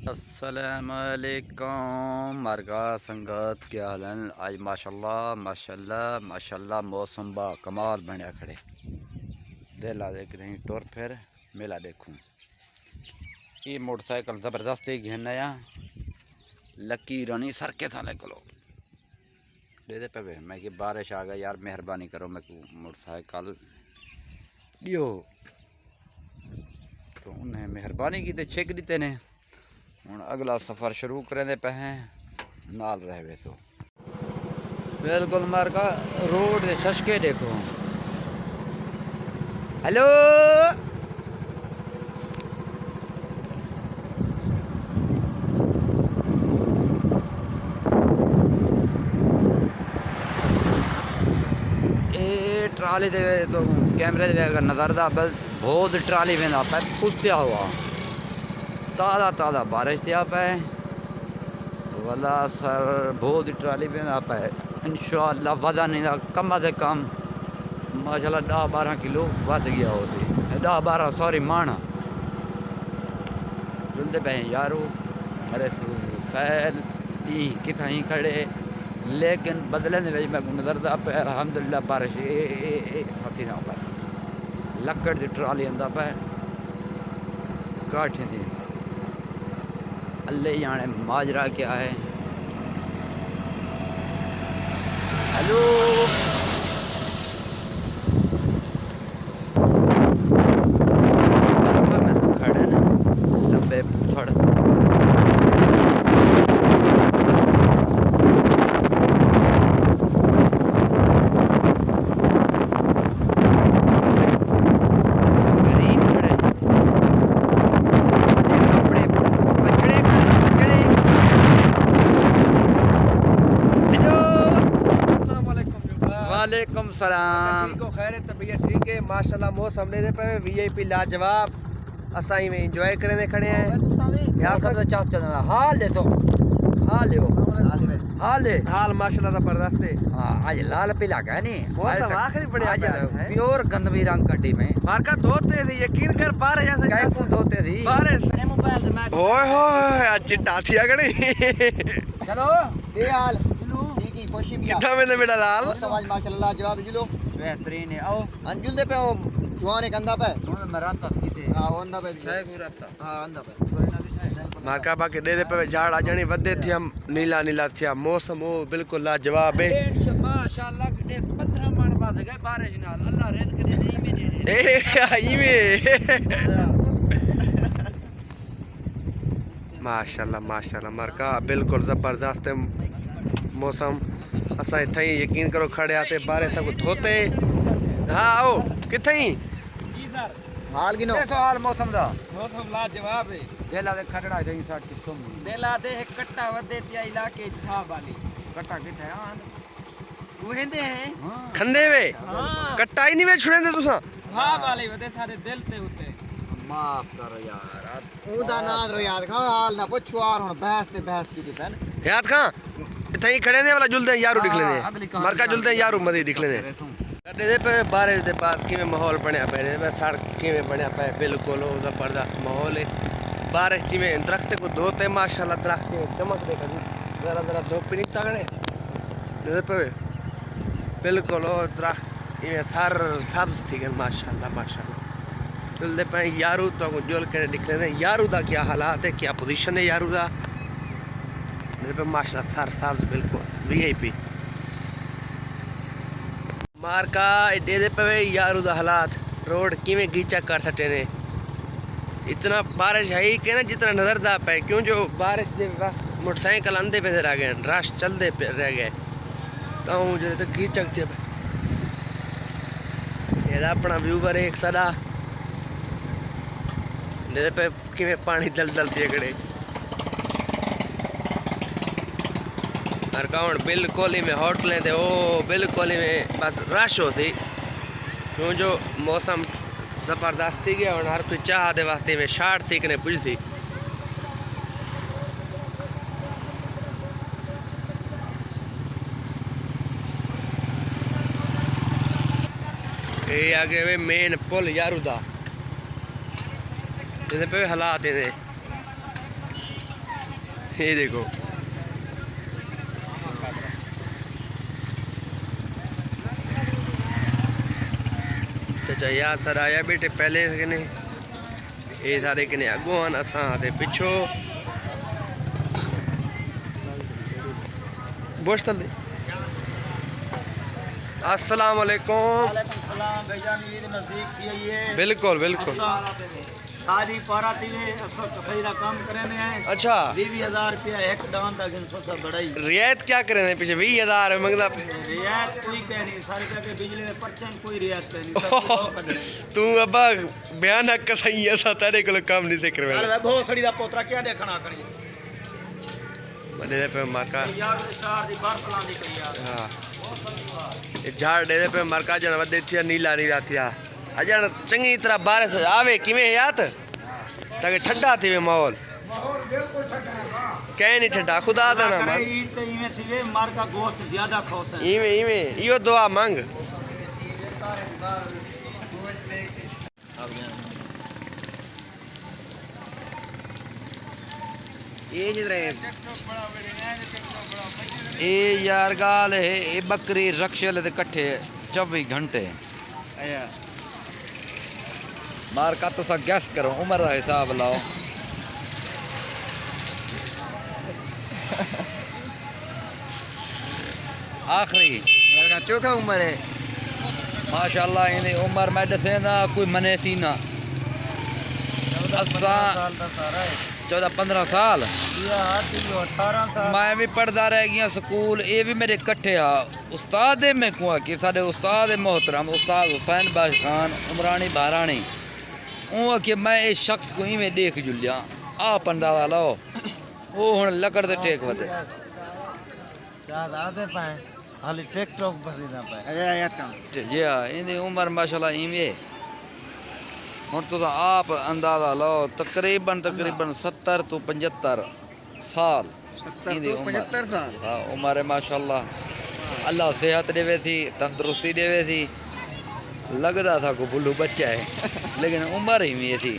अस्सलामुअलैकुम मरगा संगत क्या हाल है। आज माशाल्लाह माशाल्लाह माशाल्लाह मौसम बा कमाल बनया खड़े दिल आ जाए कहीं टुर फिर मेला देखूँ। ये मोटरसाइकिल ज़बरदस्त ही घेन आया लकी रानी सर के था कलो दे दे पे मैं कि बारिश आ गई यार मेहरबानी करो मैं को मोटरसाइकिल दियो तो उन्हें मेहरबानी की तो छेक दी ने हूँ अगला सफ़र शुरू करें पे हैं नाल रह वे तो बिल्कुल मार का रोड दे शशके देखो। हेलो ये ट्राली दे तो कैमरे दे नज़र दा बहुत ट्राली में पे पुत्या हुआ ताज़ा ताज़ा बारिश दिया पे वाला सर बहुत ट्राली में आप है इंशाअल्लाह वजन नहीं कम से कम माशाल्लाह 10-12 किलो वध गया होती 10-12 सॉरी माना जुलते पे यारो अरे सैल कितना ही खड़े लेकिन बदले ने मैं नजर पे अल्हम्दुलिल्लाह बारिश थी ना पे लकड़ की ट्राली आंदा पे काठे दी अल्लाह जाने माजरा क्या है। हेलो खड़े न लंबे फड़ वालेकुम सलाम ठीक हो खैर तबीयत ठीक है माशाल्लाह मौसम ले पे वीआईपी लाजवाब असाई में एंजॉय करने खड़े हैं यार सब तो चांस चल रहा हाल ले तो हाल ले हाल ले हाल माशाल्लाह जबरदस्त है। हां आज लाल पीला का नहीं मौसम आखिरी बढ़िया आज है प्योर गंदवी रंग कड्डी में मारका धोते थी यकीन कर बारिश ऐसे कैसे धोते थी बारिश मेरे मोबाइल से मैं ओए होए आज चिट्टा थी अगड़ी चलो ये हाल ठीक ही खुशी भी कितना में मेरा लाल समाज माशाल्लाह जवाब जुलो बेहतरीन है आओ अंजुल दे पे ओ जुआन एक अंदा पे ਹੁਣ ਮੈਂ ਰਾਤ ਤੱਕ ਕੀਤੇ हां अंदा पे ਹੈ ਕੋਈ ਰਾਬਤਾ हां अंदा पे ਕੋਈ ਨਾ ਦਿਖਾਏ मारका बाकी दे पे झाड़ आ जानी वधे थी हम नीला नीला थी मौसम ओ बिल्कुल लाजवाब है माशाल्लाह के 15 मन बाद गए बारिश नाल अल्लाह रिज़्क दे नहीं में ए ईवे माशाल्लाह माशाल्लाह मारका बिल्कुल जबरदस्त मौसम असा इतना ही यकीन करो खड़े आते बारे सब धोते हाँ आओ किथे ही हाल गिनो कैसा हाल मौसम दा मौसम लाजवाब है। देला दे खड़ड़ा जाई साथ की सुम दिला दे एक कट्टा वदे त्या इलाके था वाली कट्टा किथे हां वहेंदे हैं खंदे वे हां कट्टा ही नहीं वे छुड़े तुसा था वाली वदे सारे दिल ते उते माफ करो यार ओदा नाद रो याद खा हाल ना पुछो यार हुन बहस ते बहस की थी पेन याद खां इतना ही खड़े ने वाला जुलदे यारू दिख लेने मरका जुलदे यारू मदी दिख लेने दे पे बारिश दे पास किवें माहौल बनया पे मैं सड़क किवें बनया पे बिल्कुल ओ जबरदस्त माहौल है बारिश जिवें दरख्त को धोते माशाल्लाह दरख्त चमक दे कभी जरा जरा धूप नहीं तगड़े दे पे बिल्कुल ओ दरख्त इवें सर सब्ज थी गए माशाल्लाह माशाल्लाह जुलदे पे यारू तो को जुल के दिख लेने यारू दा क्या हालात है क्या पोजीशन है यारू दा दे पे माशाल्लाह सर सब्ज बिल्कुल वीआईपी मारका दे दे पे यार उदा हालात रोड किवें गीचा कर सटे ने इतना बारिश है ही कि ना जितना नजर दा पे क्यों जो बारिश दे वक्त मोटरसाइकिल अंधे पे रह गए रश चलते पे रह गए तो जो तो गीचक थे ये अपना व्यूवर एक सदा दे पे किवें पानी दलदल थी अगड़े अरकाउंट बिल्कुल ही में होटलें थे ओ बिल्कुल ही में बस रश होती क्यों जो मौसम ज़बरदस्ती गया और हर कोई चाह दे वास्ते में शार्ट थी कि पुज सी ये आगे वे मेन पुल यारूदा पे हालात ये ये देखो चाचा यहाँ सर आया बेटे पहले से कने ये सारे कने अगो आन असां से पिछो बोस्टल दे अस्सलाम वालेकुम सलाम भाईजान ईद नजदीक थी है बिल्कुल बिल्कुल सारी पाराती ने असल कसई का काम करने हैं अच्छा 20,000 रुपया एक डान दा गिनसो सा बढ़ाई रियायत क्या करे पीछे 20,000 मंगदा रियायत कोई कह नहीं सारे के बिजली में परचन कोई रियायत कह नहीं सब कुछ कढ़ने तू अब्बा बयान कसई ऐसा तेरे को काम नहीं से करवे अरे बहुत सड़ी दा पोतरा क्या देखना करी बने पे माका यार शहर दी बार प्लान दी करी यार हां ये झाड़ दे पे मरका जन वदे थी नीला नीला थिया अजन चंगी तरह बारिश आवे किवें यात ताकि ठंडा थी वे माहौल कहीं नहीं ठंडा खुदा दा नाम करे ईद ते इवें थी मार का गोश्त ज्यादा खोस है इवें इवें इयो दुआ मांग ये जिधर ए यार गाल है ए बकरी रक्षे ले कट्ठे 24 घंटे मार का तो सा गैस करो उम्र का हिसाब लाओ आखिरी यार का चोखा उम्र है माशाल्लाह इन्हें उम्र में दसे ना कोई मने सी ना 14-15 साल मैं भी पढ़दा रह गया स्कूल ये भी मेरे कट्ठे आ उस्ताद में कुआ कि साडे उस्ताद मोहतरम उस्ताद हुसैन बाश खान उमरानी बारानी वो कि मैं इस शख्स को इवें देख जुलिया आप अंदाजा लो वो हुन लकड़ दे टेक वदे आधे पाए हाली टिकटॉक पर ना पाए अजय आयत काम जी हाँ इनकी उम्र माशाल्लाह इवें हुन तो आप अंदाजा लो तकरीबन 70 तो 75 साल 70 इनकी तो उम्र 75 साल हाँ उम्र है माशाल्लाह अल्लाह सेहत देवे थी तंदुरुस्ती देवे थी लगता था को बुल्लू बच्चा है लेकिन उम्र ही में थी